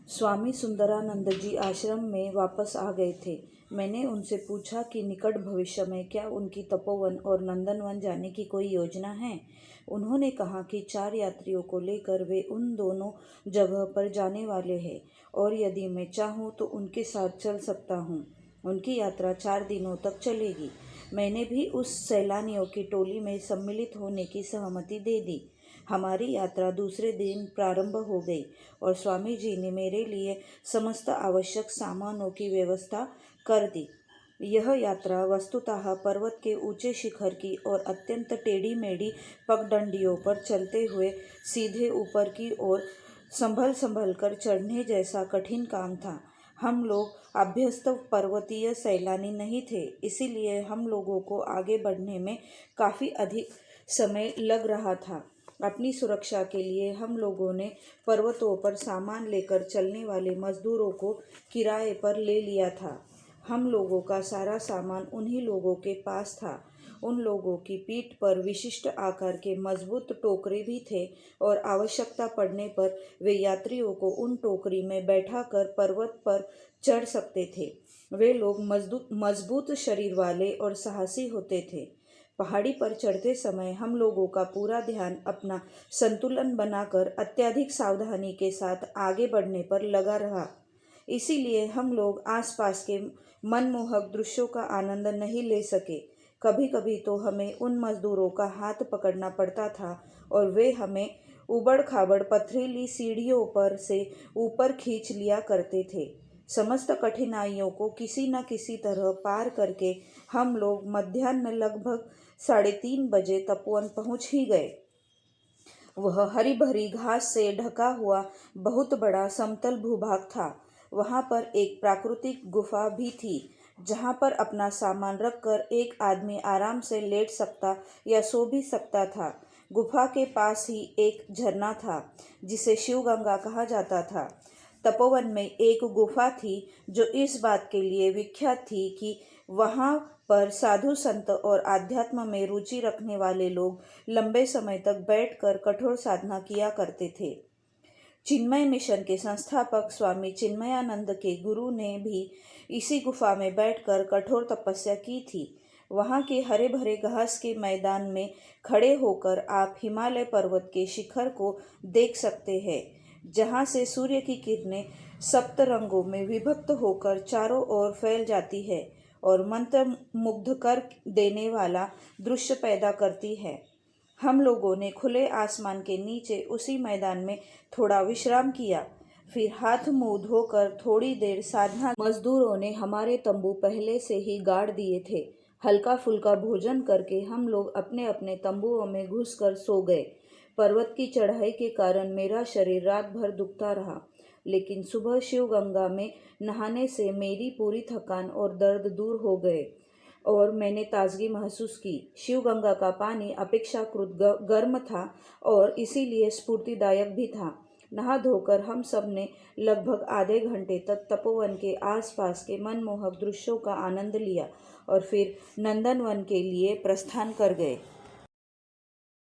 स्वामी सुंदरानंद जी आश्रम में वापस आ गए थे। मैंने उनसे पूछा कि निकट भविष्य में क्या उनकी तपोवन और नंदनवन जाने की कोई योजना है। उन्होंने कहा कि 4 यात्रियों को लेकर वे उन दोनों जगह पर जाने वाले हैं और यदि मैं चाहूँ तो उनके साथ चल सकता हूँ। उनकी यात्रा 4 दिनों तक चलेगी। मैंने भी उस सैलानियों की टोली में सम्मिलित होने की सहमति दे दी। हमारी यात्रा दूसरे दिन प्रारंभ हो गई और स्वामी जी ने मेरे लिए समस्त आवश्यक सामानों की व्यवस्था कर दी। यह यात्रा वस्तुतः पर्वत के ऊंचे शिखर की और अत्यंत टेढ़ी मेढ़ी पगडंडियों पर चलते हुए सीधे ऊपर की ओर संभल कर चढ़ने जैसा कठिन काम था। हम लोग अभ्यस्त पर्वतीय सैलानी नहीं थे, इसीलिए हम लोगों को आगे बढ़ने में काफ़ी अधिक समय लग रहा था। अपनी सुरक्षा के लिए हम लोगों ने पर्वतों पर सामान लेकर चलने वाले मजदूरों को किराए पर ले लिया था। हम लोगों का सारा सामान उन्हीं लोगों के पास था। उन लोगों की पीठ पर विशिष्ट आकार के मजबूत टोकरे भी थे और आवश्यकता पड़ने पर वे यात्रियों को उन टोकरी में बैठाकर पर्वत पर चढ़ सकते थे। वे लोग मजबूत शरीर वाले और साहसी होते थे। पहाड़ी पर चढ़ते समय हम लोगों का पूरा ध्यान अपना संतुलन बनाकर अत्यधिक सावधानी के साथ आगे बढ़ने पर लगा रहा। इसीलिए हम लोग आसपास के मनमोहक दृश्यों का आनंद नहीं ले सके। कभी कभी तो हमें उन मजदूरों का हाथ पकड़ना पड़ता था और वे हमें उबड़ खाबड़ पथरीली सीढ़ियों पर से ऊपर खींच लिया करते थे। समस्त कठिनाइयों को किसी न किसी तरह पार करके हम लोग मध्याह्न लगभग 3:30 बजे तपोवन पहुंच ही गए। वह हरी भरी घास से ढका हुआ बहुत बड़ा समतल भूभाग था। वहां पर एक प्राकृतिक गुफा भी थी, जहां पर अपना सामान रखकर एक आदमी आराम से लेट सकता या सो भी सकता था। गुफा के पास ही एक झरना था, जिसे शिवगंगा कहा जाता था। तपोवन में एक गुफा थी जो इस बात के लिए विख्यात थी कि वहां पर साधु संत और आध्यात्म में रुचि रखने वाले लोग लंबे समय तक बैठकर कठोर साधना किया करते थे। चिन्मय मिशन के संस्थापक स्वामी चिन्मयानंद के गुरु ने भी इसी गुफा में बैठकर कठोर तपस्या की थी। वहां के हरे भरे घास के मैदान में खड़े होकर आप हिमालय पर्वत के शिखर को देख सकते हैं, जहां से सूर्य की किरणें सप्त रंगों में विभक्त होकर चारों ओर फैल जाती है और मंत्रमुग्ध कर देने वाला दृश्य पैदा करती है। हम लोगों ने खुले आसमान के नीचे उसी मैदान में थोड़ा विश्राम किया, फिर हाथ मुंह धोकर थोड़ी देर साधना। मजदूरों ने हमारे तंबू पहले से ही गाड़ दिए थे। हल्का फुल्का भोजन करके हम लोग अपने अपने तंबुओं में घुसकर सो गए। पर्वत की चढ़ाई के कारण मेरा शरीर रात भर दुखता रहा, लेकिन सुबह शिवगंगा में नहाने से मेरी पूरी थकान और दर्द दूर हो गए और मैंने ताजगी महसूस की। शिवगंगा का पानी अपेक्षाकृत गर्म था और इसीलिए स्फूर्तिदायक भी था। नहा धोकर हम सब ने लगभग आधे घंटे तक तपोवन के आसपास के मनमोहक दृश्यों का आनंद लिया और फिर नंदनवन के लिए प्रस्थान कर गए।